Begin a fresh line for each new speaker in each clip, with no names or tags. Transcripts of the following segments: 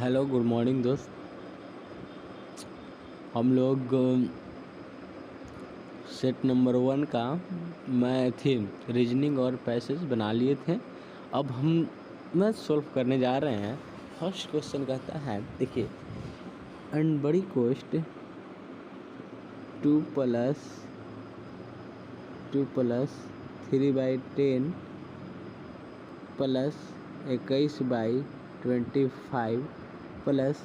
Hello good morning दोस्त। हम लोग सेट नंबर 1 का मैथ रीजनिंग और पैसेज बना लिए थे। अब हम मैथ सॉल्व करने जा रहे हैं। फर्स्ट क्वेश्चन कहता है, देखिए, एंड बड़ी कोस्ट 2 प्लस 3/10 प्लस 21/25 प्लस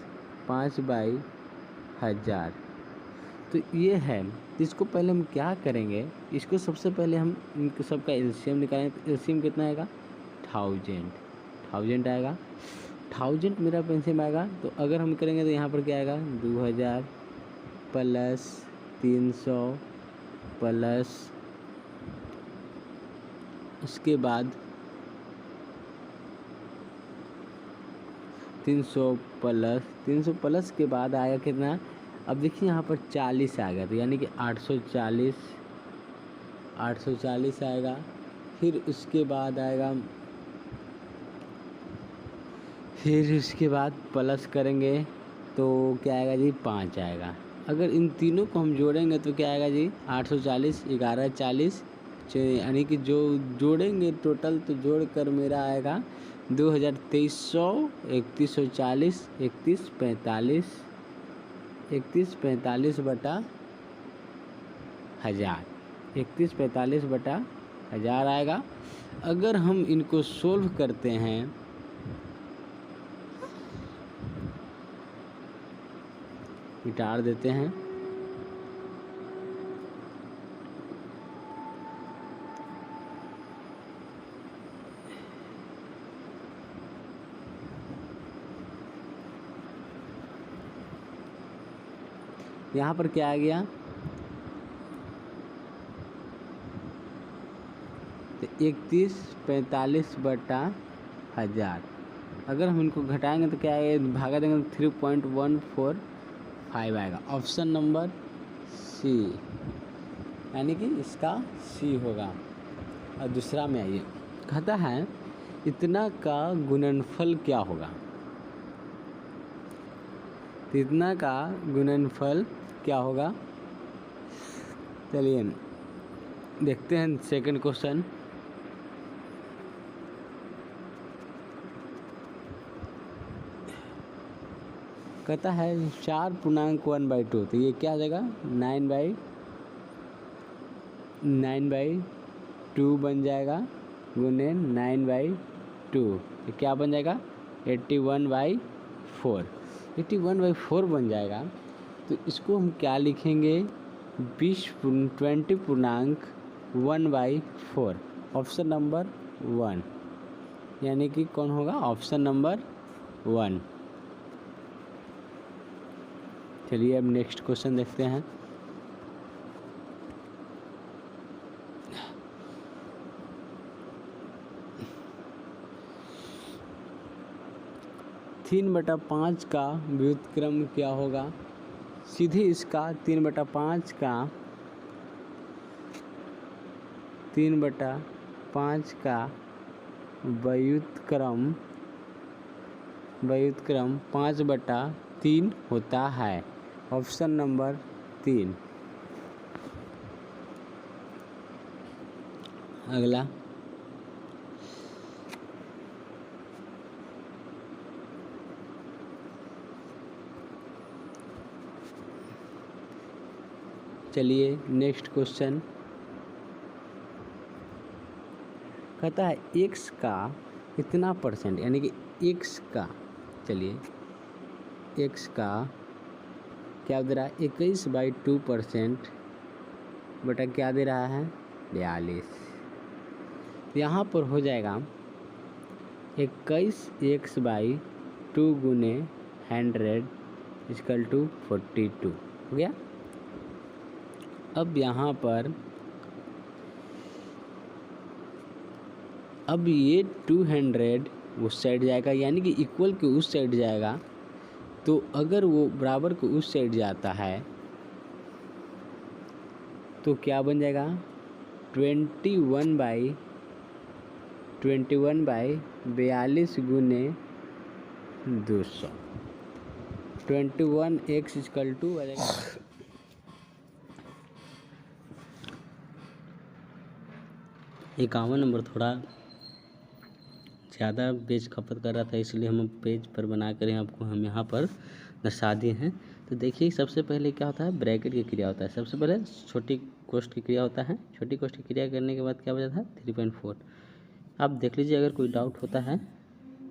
5/1000। तो ये है। तो इसको पहले हम क्या करेंगे, इसको सबसे पहले हम इनके सबका एलसीएम निकालेंगे। तो एलसीएम कितना आएगा? 1000 आएगा। 1000 मेरा एलसीएम आएगा। तो अगर हम करेंगे तो यहाँ पर क्या आएगा? 2000 प्लस 300 प्लस उसके बाद 300 प्लस के बाद आएगा कितना? अब देखिए यहाँ पर 40 आ गया, तो यानी कि 840 आएगा। फिर उसके बाद आएगा, फिर उसके बाद प्लस करेंगे तो क्या आएगा जी? 5 आएगा। अगर इन तीनों को हम जोड़ेंगे तो क्या आएगा जी? 840 1140, यानी कि जो जोड़ेंगे टोटल, तो जोड़कर मेरा आएगा 2300 3140 3145 बटा 1000 3145 बटा 1000 आएगा। अगर हम इनको सोल्व करते हैं मिटार देते हैं, यहाँ पर क्या आ गया? तो 3145 बटा 1000। अगर हम इनको घटाएंगे तो क्या आएगा? भागा देंगे तो 3.145 आएगा। ऑप्शन नंबर सी, यानी कि इसका सी होगा। और दूसरा में आइए, कहता है इतना का गुणनफल क्या होगा? तो इतना का गुणनफल क्या होगा? चलिए देखते हैं सेकंड क्वेश्चन। कहता है 4.1/2, तो ये क्या आ जाएगा? 9/2 बन जाएगा गुने 9/2, तो क्या बन जाएगा? 81/4 बन जाएगा। तो इसको हम क्या लिखेंगे? 20.1/4, ऑप्शन नंबर 1, यानी कि कौन होगा? Option number 1। चलिए अब नेक्स्ट क्वेश्चन देखते हैं। तीन बटा 5 का व्युत्क्रम क्या होगा? सीधे इसका 3/5 का व्युत्क्रम 5/3 होता है। Option number 3। अगला, चलिए नेक्स्ट क्वेश्चन। कहता है x का इतना परसेंट, यानी कि x का, चलिए x का क्या दे रहा है? 21/2% बटा क्या दे रहा है? 42। यहाँ पर हो जाएगा 21x/2 गुने 100 = 42 हो गया। अब यहाँ पर अब ये 200 उस साइड जाएगा, यानी कि इक्वल के उस साइड जाएगा। तो अगर वो बराबर को उस साइड जाता है तो क्या बन जाएगा? 21/42 गुने 200। 21x इक्वल टू आ जाएगा 51 नंबर। थोड़ा ज़्यादा पेज खपत कर रहा था, इसलिए हम पेज पर बना कर आपको हम यहाँ पर दर्शा दिए हैं। तो देखिए सबसे पहले क्या होता है, ब्रैकेट की क्रिया होता है। सबसे पहले छोटी कोष्ठ की क्रिया होता है। छोटी कोष्ठ की क्रिया करने के बाद क्या बचा था, 3.4। आप देख लीजिए, अगर कोई डाउट होता है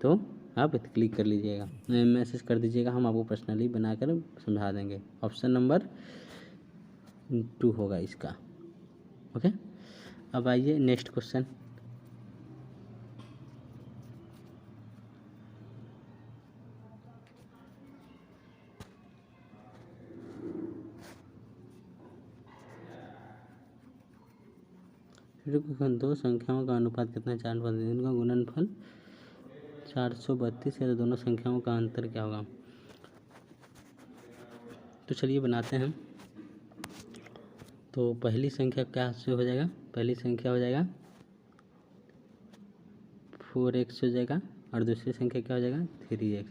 तो आप क्लिक कर लीजिएगा, मैसेज कर दीजिएगा, हम आपको पर्सनली बनाकर समझा देंगे। ऑप्शन नंबर 2 होगा इसका। ओके, अब आइए नेक्स्ट क्वेश्चन। दो संख्याओं का अनुपात कितना है, 4/32। इनका गुणनफल 432 है, तो दोनों संख्याओं का अंतर क्या होगा। तो चलिए बनाते हैं। तो पहली संख्या क्या से हो जाएगा, पहली संख्या हो जाएगा 4x हो जाएगा, और दूसरी संख्या क्या हो जाएगा 3x।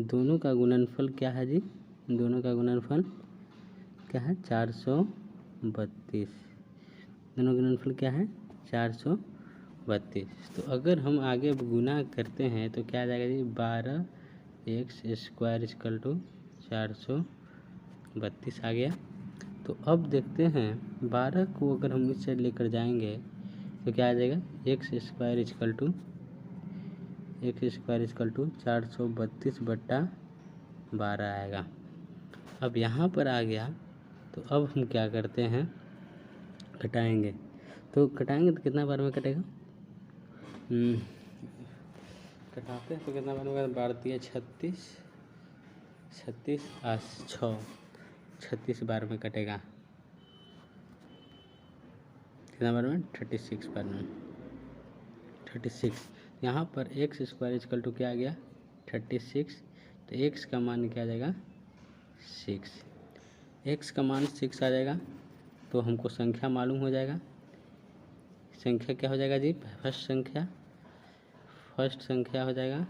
दोनों का गुणनफल क्या है जी, दोनों का गुणनफल क्या है 432। दोनों का गुणनफल क्या है 432। तो अगर हम आगे गुना करते हैं तो क्या आ जाएगा जी, 12x² इक्वल टू 432 आ गया। तो अब देखते हैं 12 को अगर हम इस साइड लेकर जाएंगे तो क्या आ जाएगा, x² इक्वल टू 432/12 आएगा। अब यहाँ पर आ गया, तो अब हम क्या करते हैं, घटाएंगे। तो घटाएंगे तो कितना बार में कटेगा, घटाते हैं तो कितना बार में, 12 36, 36 बार में कटेगा। कितना बार में, 36 बार में, 36। यहाँ पर x² इक्वल टू क्या आ गया 36। तो x का मान क्या आ जाएगा 6, x का मान 6 आ जाएगा। तो हमको संख्या मालूम हो जाएगा। संख्या क्या हो जाएगा जी, फर्स्ट संख्या हो जाएगा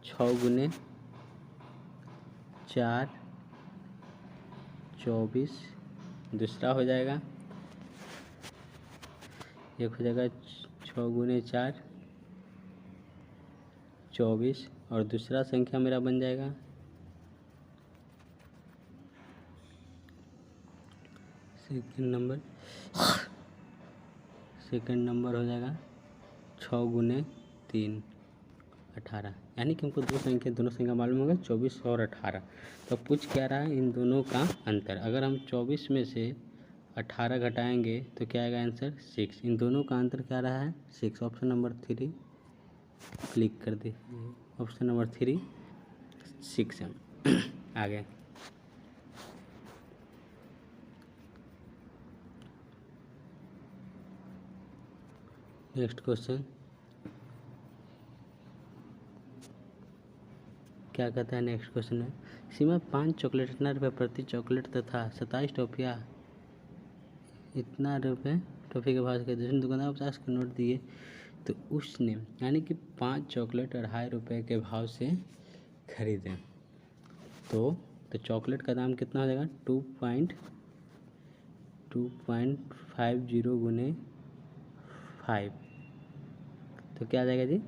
6 गुने 4 24। दूसरा हो जाएगा, एक हो जाएगा 6 गुने 4 24, और दूसरा संख्या मेरा बन जाएगा सेकंड नंबर हो जाएगा 6 गुने 3 18। यानी कि हमको दोनों संख्या मालूम होगा 24 और 18। तो पूछ क्या रहा है, इन दोनों का अंतर। अगर हम 24 में से 18 घटाएंगे तो क्या आएगा आंसर 6। इन दोनों का अंतर क्या रहा है 6। ऑप्शन नंबर 3 क्लिक कर दे, ऑप्शन नंबर 3 6 है। आ गए। नेक्स्ट क्वेश्चन क्या कहता है, नेक्स्ट क्वेश्चन में सीमा 5 चॉकलेट इतना रुपये प्रति चॉकलेट तथा 27 टॉफियाँ इतना रुपये टॉफी के भाव से दूसरे दुकानदार 50 के नोट दिए, तो उसने यानी कि 5 चॉकलेट 2.5 रुपये के भाव से खरीदे। तो चॉकलेट का दाम कितना हो जाएगा 2.50 गुने 5। तो क्या आ जाएगा जी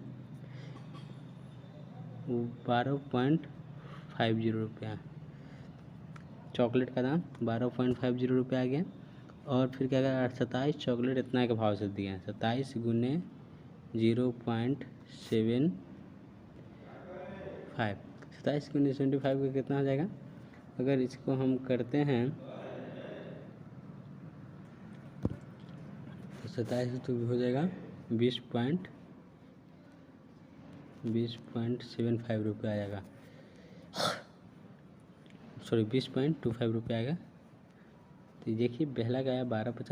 12.50 रुपया। चॉकलेट का दाम 12.50 रुपया आ गया। और फिर क्या करें, 27 चॉकलेट इतना के भाव से दिए हैं। 27 गुने 0.75, 27 गुने 75 का कितना हो जाएगा। अगर इसको हम करते हैं तो 27 तो हो जाएगा 20.75 रुपये आ जाएगा, सॉरी 20.25 रुपये आएगा। तो देखिए पहला का आया 12 रुपये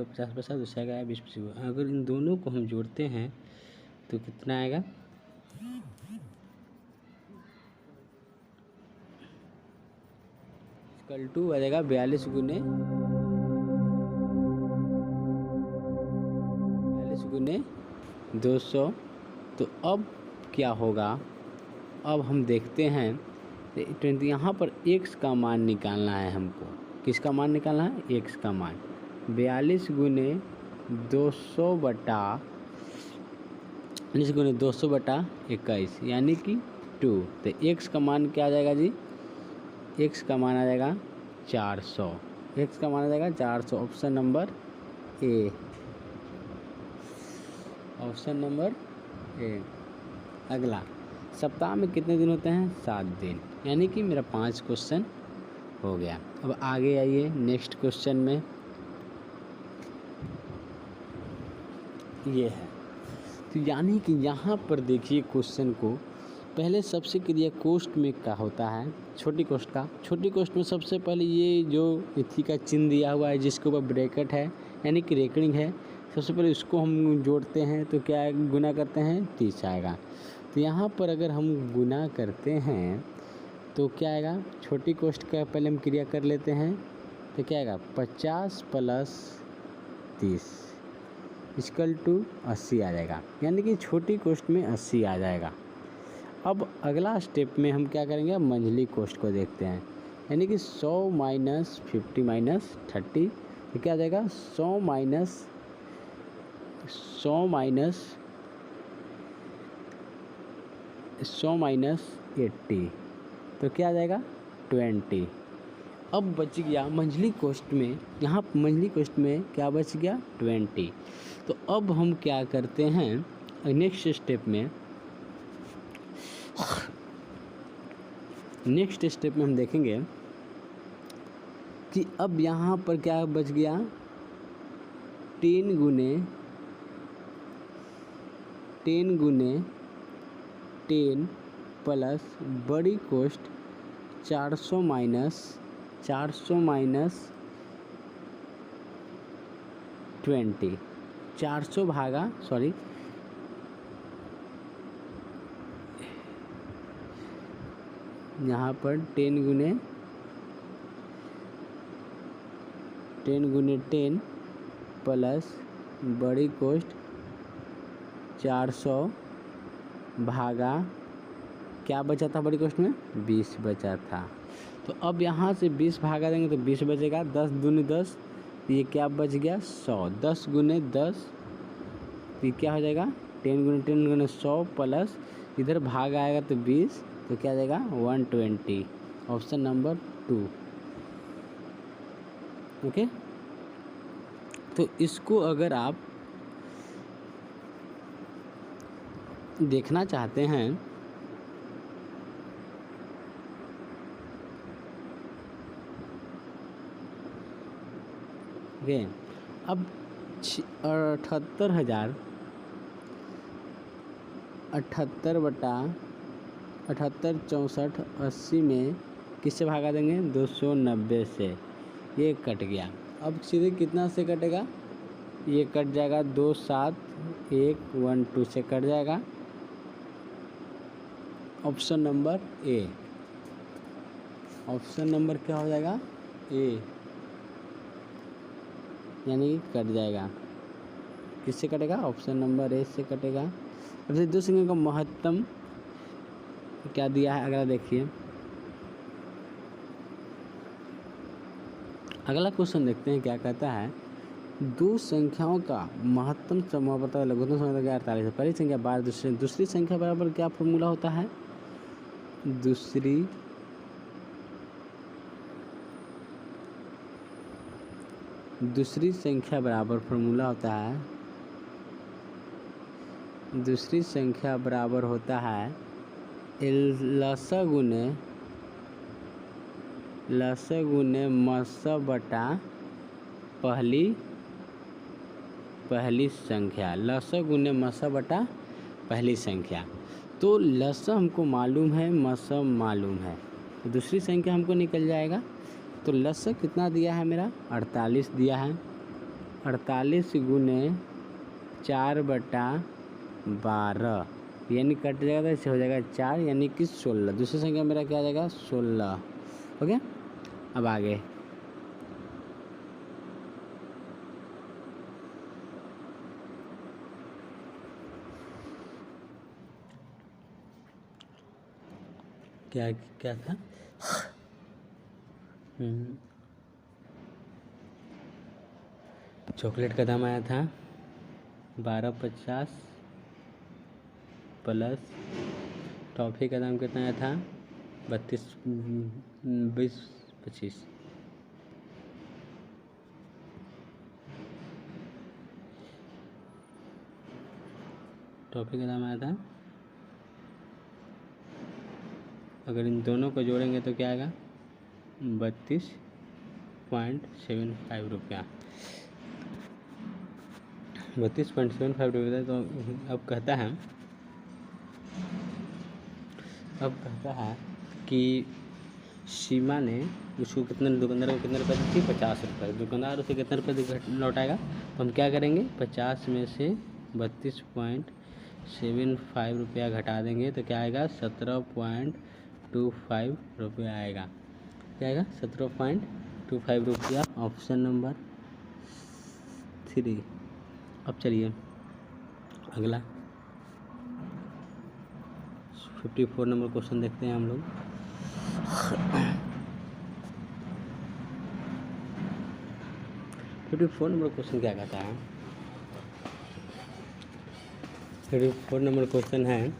50 पैसा, दूसरा का आया 20 पैसे। अगर इन दोनों को हम जोड़ते हैं तो कितना आएगा, इक्वल टू आ जाएगा 42 गुने 200। तो अब क्या होगा, अब हम देखते हैं 20 यहाँ पर x का मान निकालना है हमको। किसका मान निकालना है? x का मान। 42 गुने 200 बटा 21 यानी कि 2। तो x का मान क्या आ जाएगा जी? x का मान आ जाएगा 400। x का मान आ जाएगा 400। Option number A. Option number A. अगला, सप्ताह में कितने दिन होते हैं? 7 दिन। यानी कि मेरा 5 क्वेश्चन हो गया। अब आगे आइए नेक्स्ट क्वेश्चन में। ये है, तो यानी कि यहाँ पर देखिए क्वेश्चन को, पहले सबसे क्रिया कोष्ठ में क्या होता है? छोटी कोष्ठ का। छोटी कोष्ठ में सबसे पहले ये जो इथी का चिन्ह दिया हुआ है जिसके ऊपर ब्रैकेट है यानी कि रेकरिंग है, सबसे पहले इसको हम जोड़ते हैं तो क्या गुना करते हैं? 30 आएगा। तो यहाँ पर अगर हम गुना करते हैं तो क्या आएगा? छोटी कोष्ठ का पहले हम क्रिया कर लेते हैं तो क्या आएगा? 50 प्लस 30 इक्वल टू 80 आ जाएगा। यानी कि छोटी कोष्ठ में 80 आ जाएगा। अब अगला स्टेप में हम क्या करेंगे? अब मंझली कोष्ठ को देखते हैं। यानी कि 100 माइनस 50 माइनस 30 तो क्या आ जाएगा? 100 माइनस 80 तो क्या आ जाएगा? 20। अब बच गया मंझली कोष्ठ में, यहाँ मंझली कोष्ठ में क्या बच गया? 20। तो अब हम क्या करते हैं नेक्स्ट स्टेप में? नेक्स्ट स्टेप में हम देखेंगे कि अब यहाँ पर क्या बच गया? 10 गुने 10 प्लस बड़ी कोष्ठ 400 माइनस 20। 400 भागा सॉरी यहाँ पर 10 गुने 10 प्लस बड़ी कोष्ठ 400 भागा क्या बचा था? बड़ी कोष्ठ में 20 बचा था। तो अब यहाँ से 20 भागा देंगे तो 20 बचेगा। 10 दूनी 10, ये क्या बच गया? 100। 10 गुने 10 ये क्या हो जाएगा? 10 गुने 100 प्लस इधर भाग आएगा तो 20 तो क्या आ जाएगा? 120। Option number 2। ओके, तो इसको अगर आप देखना चाहते हैं ओके, अब 78,000 78 बटा 78 64 80 में किससे भागा देंगे? 290 से। ये कट गया। अब सीधे कितना से कटेगा? ये कट जाएगा 27112 से कट जाएगा। Option number A. Option number क्या हो जाएगा? ए, यानी कि कट जाएगा। किससे कटेगा? ऑप्शन नंबर ए से कटेगा। अब से दो संख्या का महत्तम क्या दिया है अगला देखिए। अगला क्वेश्चन देखते हैं क्या कहता है। दो संख्याओं का महत्तम समूह बताओ, लघुत्तम समूह क्या? 48 है। पहली संख्या 12 दूसरी संख्या बराबर क्या फॉर्मूला होता है? दूसरी संख्या बराबर फॉर्मूला होता है, दूसरी संख्या बराबर होता है लसा गुने मसा बटा पहली संख्या। लसा गुने मसा बटा पहली संख्या। तो लसा हमको मालूम है, मसा मालूम है, तो दूसरी संख्या हमको निकल जाएगा। तो लसा कितना दिया है मेरा? 48 दिया है। 48 गुने 4 बटा 12 यानी कट जाएगा तो इससे हो जाएगा 4 यानी कि 16। दूसरी संख्या मेरा क्या आ जाएगा? 16। ओके, अब आगे क्या क्या था? चॉकलेट का दाम आया था 12.50 प्लस टॉफ़ी का दाम कितना आया था 20.25। टॉफ़ी का दाम आया था, अगर इन दोनों को जोड़ेंगे तो क्या आएगा 32.75 रुपया। 32.75 रुपये। तो अब कहता है कि सीमा ने उसको कितने, दुकानदार को कितने रुपये दी थी 50 रुपये। दुकानदार उसे कितने रुपये लौटाएगा? तो हम क्या करेंगे 50 में से 32.75 रुपया घटा देंगे तो क्या आएगा 17.25 रुपया आएगा। क्या आएगा 17.25 रुपया। Option number 3। अब चलिए अगला 54 नंबर क्वेश्चन देखते हैं हम लोग। नंबर क्वेश्चन क्या कहता है? 54 नंबर क्वेश्चन है,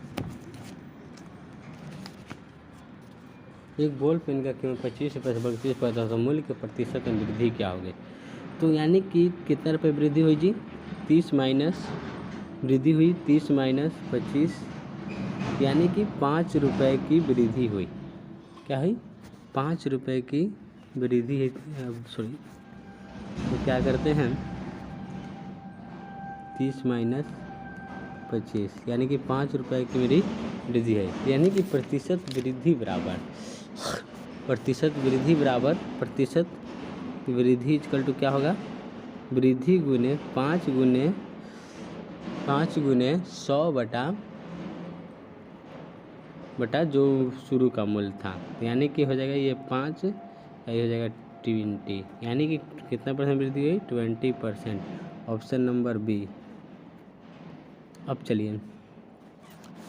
एक बॉल पेन का कीमत 25 रुपये से 32 रुपये था, तो मूल्य के प्रतिशत में वृद्धि क्या होगी? तो यानी कि कितना रुपये वृद्धि हुई जी? 30 माइनस वृद्धि हुई 30 माइनस 25, यानी कि 5 रुपये की वृद्धि हुई। क्या हुई? 5 रुपये की वृद्धि है। सॉरी, तो क्या करते हैं 30 माइनस 25 यानी कि 5 रुपये की मेरी वृद्धि है, यानी कि प्रतिशत वृद्धि बराबर प्रतिशत वृद्धि इक्वल टू क्या होगा? वृद्धि गुने 5 गुने 100 बटा जो शुरू का मूल्य था, यानी कि हो जाएगा ये 5, ये हो जाएगा 20, यानी कि कितना परसेंट वृद्धि हुई? 20%। Option number B. अब चलिए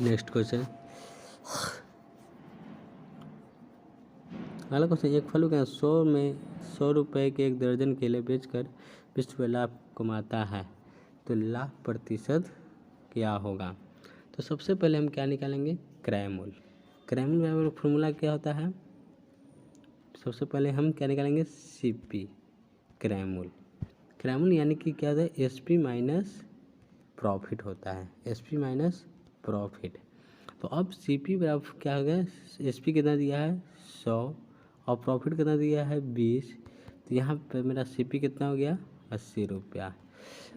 नेक्स्ट क्वेश्चन। अगला क्वेश्चन, एक फल का 100 रुपये के एक दर्जन केले बेचकर 20 रुपये लाभ कमाता है, तो लाभ प्रतिशत क्या होगा? तो सबसे पहले हम क्या निकालेंगे? क्रय मूल्य। क्रय मूल्य फॉर्मूला क्या होता है? सबसे पहले हम क्या निकालेंगे? CP क्रय मूल्य। क्रय मूल्य यानी कि क्या होता है? SP माइनस प्रॉफिट होता है, SP माइनस प्रॉफिट। तो अब CP बराबर क्या हो गया? SP कितना दिया है 100 और प्रॉफिट कितना दिया है 20, तो यहाँ पर मेरा CP कितना हो गया 80 रुपया।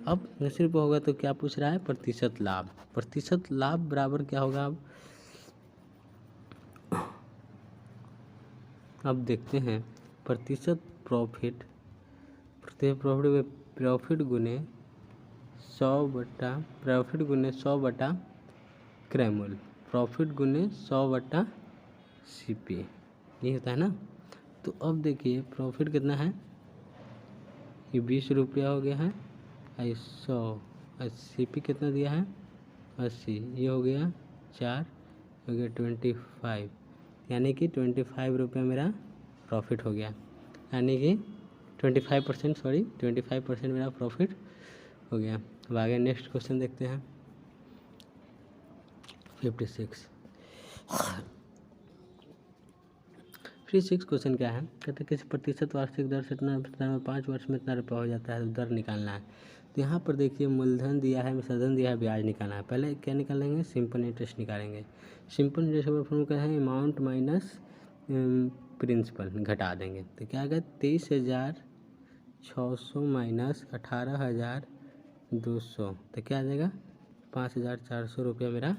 अब 80 रुपये होगा तो क्या पूछ रहा है? प्रतिशत लाभ। प्रतिशत लाभ बराबर क्या होगा? अब देखते हैं प्रतिशत प्रॉफिट गुने 100 बटा क्रय मूल्य, प्रॉफिट गुने 100 बटा CP, ये होता है ना। तो अब देखिए प्रॉफिट कितना है? ये 20 रुपया हो गया है, 100 और CP कितना दिया है 80, ये हो गया 4, हो गया 25, यानी कि 25 रुपया मेरा प्रॉफिट हो गया, यानी कि 25% मेरा प्रॉफिट हो गया। अब आगे नेक्स्ट क्वेश्चन देखते हैं 56 क्वेश्चन क्या है? कहते किसी प्रतिशत वार्षिक दर से इतना 5 वर्ष में इतना रुपया हो जाता है, तो दर निकालना है। तो यहाँ पर देखिए मूलधन दिया है, मूलधन दिया है, ब्याज निकालना है। पहले क्या निकालेंगे? सिंपल इंटरेस्ट निकालेंगे। सिंपल इंटरेस्ट का फॉर्मूला क्या है? अमाउंट माइनस प्रिंसिपल, घटा देंगे तो क्या आएगा? 23,600 माइनस 18,200, तो क्या आ जाएगा? 5,400 रुपया मेरा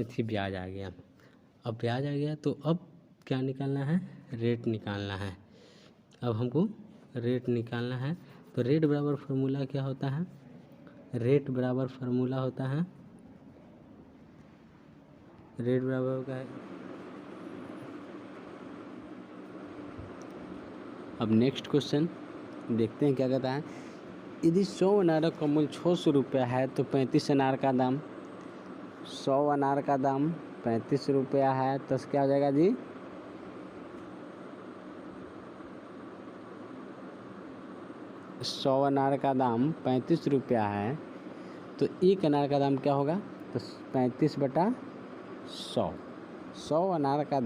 थी ब्याज आ गया। अब ब्याज आ गया तो अब क्या निकालना है? रेट निकालना है। अब हमको रेट निकालना है, तो रेट बराबर फार्मूला क्या होता है? रेट बराबर फार्मूला होता है, रेट बराबर का है। अब नेक्स्ट क्वेश्चन देखते हैं क्या कहता है। यदि 100 अनारों का मूल्य 600 रुपया है तो 35 अनार का दाम 100 अनार का दाम ₹35 है, तो क्या हो जाएगा जी 100 अनार का दाम ₹35 है, तो 1 अनार का दाम क्या होगा, तो 35/100। 100 अनार का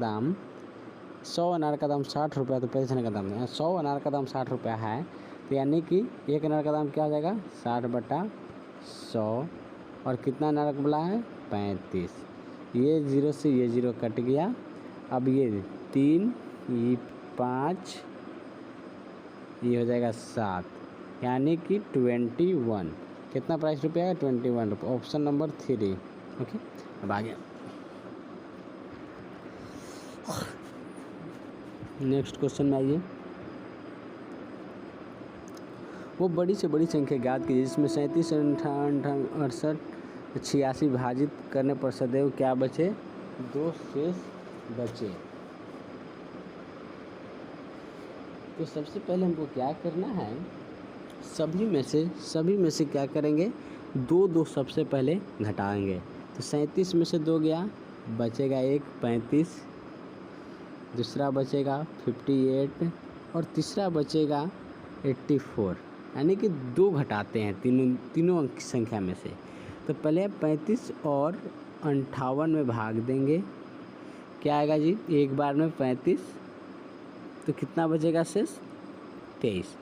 दाम 60 रुपया, तो 35 अनार का दाम 100 अनार का दाम 60 रुपया है, तो यानी कि 1 अनार का दाम क्या हो जाएगा 60/100। और कितना अनार बोला है 35। ये 0 से ये 0 कट गया। अब ये 3 ये 5 ये हो जाएगा 7, यानी कि 21। कितना प्राइस रुपया है 21 रुपये, ऑप्शन नंबर 3। ओके, अब आगे नेक्स्ट क्वेश्चन में आइए। वो बड़ी से बड़ी संख्या ज्ञात कीजिए जिसमें 37 68 86 विभाजित करने पर सदैव क्या बचे, 2 शेष बचे। तो सबसे पहले हमको क्या करना है, सभी में से क्या करेंगे, 2 सबसे पहले घटाएंगे। तो 37 में से 2 गया, बचेगा 1 35, दूसरा बचेगा 58 और तीसरा बचेगा 84, यानी कि 2 घटाते हैं तीनों अंक संख्या में से। तो पहले 35 और 58 में भाग देंगे, क्या आएगा जी, एक बार में 35, तो कितना बचेगा शेष 23।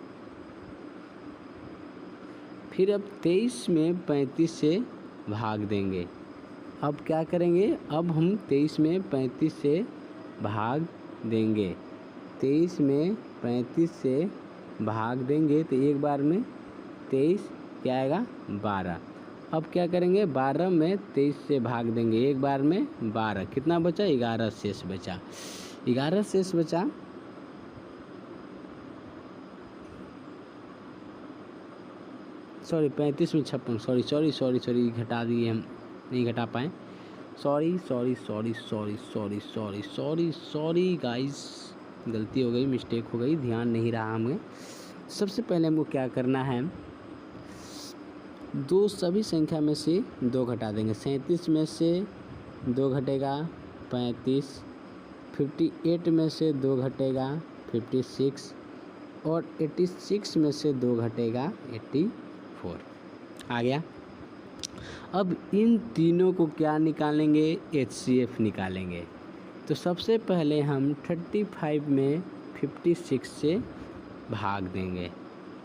फिर अब 23 में 35 से भाग देंगे। अब क्या करेंगे, अब हम 23 में 35 से भाग देंगे। 23 में 35 से भाग देंगे तो एक बार में 23 क्या आएगा 12। अब क्या करेंगे, 12 में 23 से भाग देंगे, एक बार में 12, कितना बचा 11 शेष बचा। 11 शेष बचा, सॉरी 35 में 56, सॉरी घटा दिए हम, नहीं घटा पाए, सॉरी गाइस, गलती हो गई, मिस्टेक हो गई, ध्यान नहीं रहा हमें। सबसे पहले हमको क्या करना है, 2 सभी संख्या में से 2 घटा देंगे। 37 में से 2 घटेगा 35, 58 में से 2 घटेगा 56 और 86 में से 2 घटेगा 84। आ गया। अब इन तीनों को क्या निकालेंगे, HCF निकालेंगे। तो सबसे पहले हम 35 में 56 से भाग देंगे।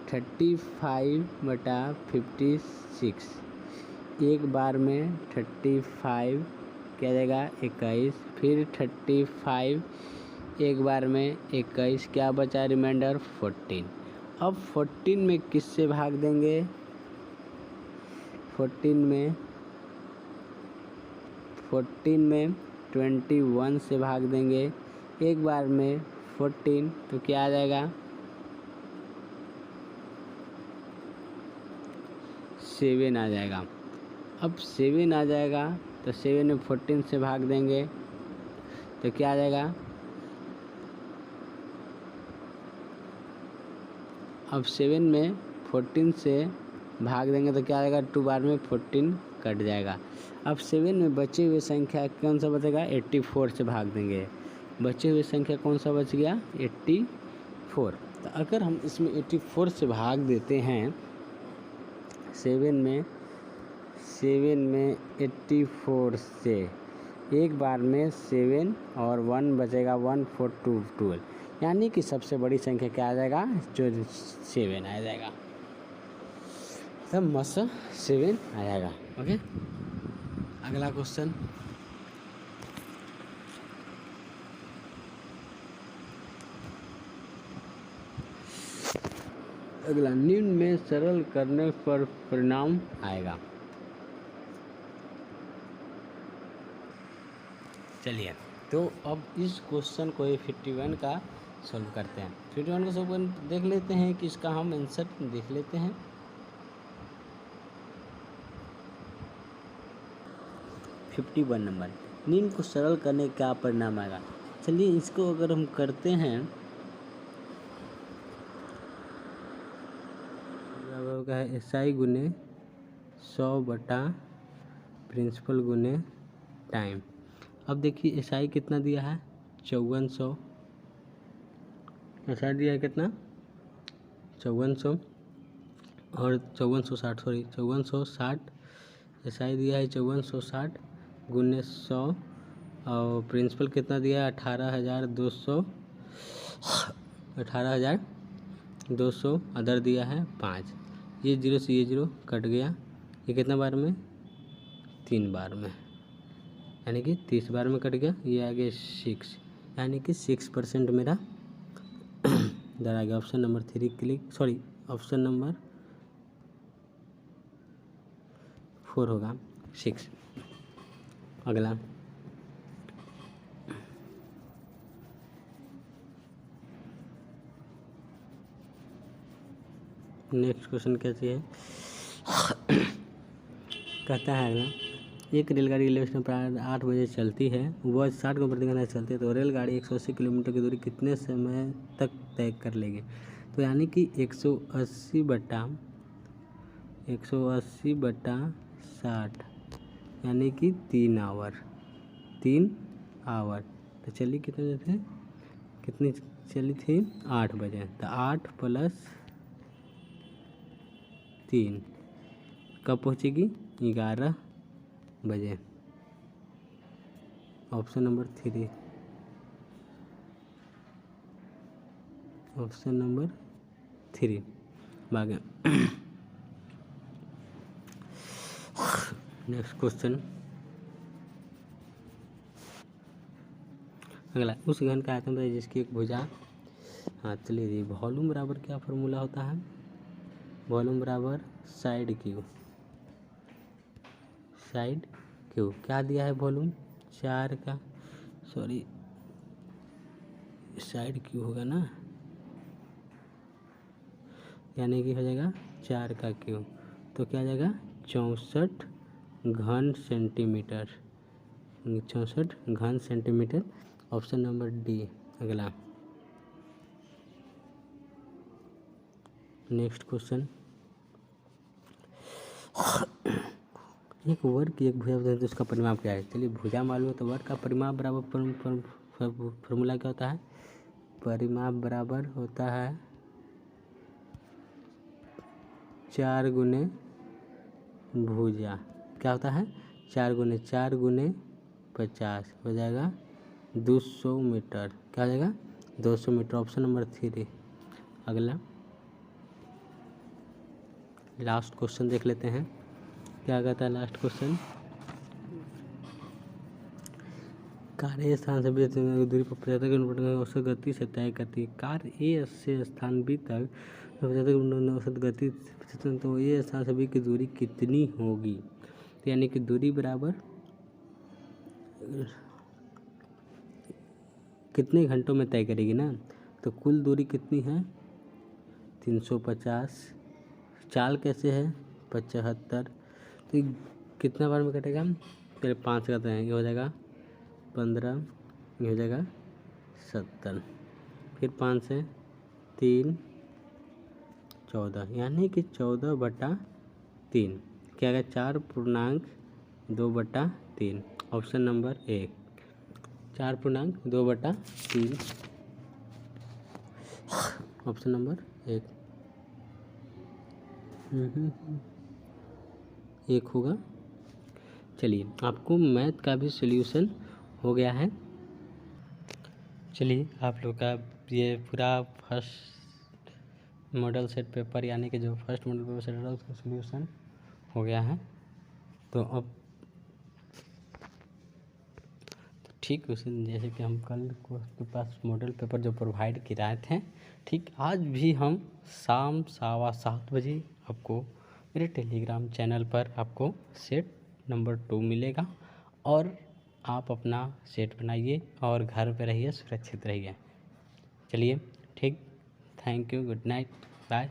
35/56, एक बार में 35 क्या जाएगा 21, फिर 35 एक बार में 21, क्या बचा रिमाइंडर 14। अब 14 में किससे भाग देंगे, 14 में 21 से भाग देंगे, एक बार में 14, तो क्या आ जाएगा 7 आ जाएगा। अब 7 आ जाएगा तो 7 में 14 से भाग देंगे तो क्या आ जाएगा, अब 7 में 14 से भाग देंगे तो क्या आएगा, 2 बार में 14 कट जाएगा। अब 7 में बचे हुए संख्या कौन सा बचेगा, 84 से भाग देंगे। बचे हुए संख्या कौन सा बच गया 84। तो अगर हम इसमें 84 से भाग देते हैं 7 में 84 से, एक बार में 7 और 1 बचेगा 1 4 2 12, यानी कि सबसे बड़ी संख्या क्या आ जाएगा, जो 7 आ जाएगा। सब मस्त 7 आ जाएगा। ओके, अगला क्वेश्चन, अगला, निम्न में सरल करने पर परिणाम आएगा। चलिए, तो अब इस क्वेश्चन को 51 का सॉल्व करते हैं। 51 को सॉल्व देख लेते हैं कि इसका हम आंसर देख लेते हैं। 51 नंबर, निम्न को सरल करने का परिणाम आएगा। चलिए इसको अगर हम करते हैं, का है SI गुने 100 बटा प्रिंसिपल गुने टाइम। अब देखिए एसआई कितना दिया है 5400, एसआई दिया है कितना 5400 और 5460, सॉरी 5460, एसआई दिया है 5460 गुने 100 और प्रिंसिपल कितना दिया है 18,200, अदर दिया है 5। ये जीरो से ये जीरो कट गया, ये कितना बार में 3 बार में, यानी कि 30 बार में कट गया, ये आ गया 6, यानी कि 6% मेरा इधर आ गया। Option number 3 click, sorry option number 4 होगा 6। अगला नेक्स्ट क्वेश्चन कैसे है कहता है अगला, एक रेलगाड़ी रेलवे स्टेशन पर 8 बजे चलती है, वह 60 किलोमीटर प्रति घंटा चलती है, तो रेलगाड़ी 180 किलोमीटर की दूरी कितने समय तक तय कर लेगी। तो यानी कि 180 बटा 60 यानी कि 3 आवर। तो चलिए कितने थे, कितनी चली थी 8 बजे, तो 8 + 3 कब पहुँचेगी 11 बजे। ऑप्शन नंबर 3, ऑप्शन नंबर 3 बागे। नेक्स्ट क्वेश्चन अगला, उस घन का आयतन है जिसकी एक भुजा, हाँ चलिए जी, वॉल्यूम बराबर क्या फॉर्मूला होता है, वॉल्यूम बराबर साइड क्यू, क्या दिया है वॉल्यूम 4 का, सॉरी साइड क्यू होगा ना, यानी कि हो जाएगा 4 का क्यू, तो क्या आ जाएगा 64 घन सेंटीमीटर, 64 घन सेंटीमीटर। Option number D. अगला नेक्स्ट क्वेश्चन, एक वर्ग की एक भुजा बताइए तो उसका परिमाप क्या है। चलिए भुजा मालूम है तो वर्ग का परिमाप बराबर फॉर्मूला क्या होता है, परिमाप बराबर होता है 4 गुने भुजा, क्या होता है 4 गुने 50 हो जाएगा 200 मीटर, क्या हो जाएगा 200 मीटर। Option number 3। अगला लास्ट क्वेश्चन देख लेते हैं, क्या कहता है लास्ट क्वेश्चन, कार ए स्थान से बी दूरी पर 75 किलोमीटर औसत गति से तय करती है। कार ए से स्थान बी तक 75 किलोमीटर औसत गति, तो ए स्थान से बी की दूरी कितनी होगी, तो यानी कि दूरी बराबर कितने घंटों में तय करेगी ना, तो कुल दूरी कितनी है 350, चाल कैसे है 75, तो कितना बार में कटेगा, पहले 5 करते हैं, ये हो जाएगा 15, ये हो जाएगा 70, फिर 5 से 3 14, यानी कि 14/3, क्या आएगा 4.2/3। ऑप्शन नंबर 1 4.2/3, ऑप्शन नंबर 1 होगा। चलिए आपको मैथ का भी सॉल्यूशन हो गया है। चलिए आप लोग का ये पूरा फर्स्ट मॉडल सेट पेपर, यानी कि जो फर्स्ट मॉडल पेपर सेट था उसका सॉल्यूशन हो गया है। तो अब ठीक उसी जैसे कि हम कल को आपके पास मॉडल पेपर जो प्रोवाइड कराए थे, ठीक आज भी हम शाम 7:15 बजे आपको मेरे टेलीग्राम चैनल पर आपको सेट नंबर 2 मिलेगा, और आप अपना सेट बनाइए और घर पे रहिए, सुरक्षित रहिए। चलिए ठीक, thank you, good night, bye.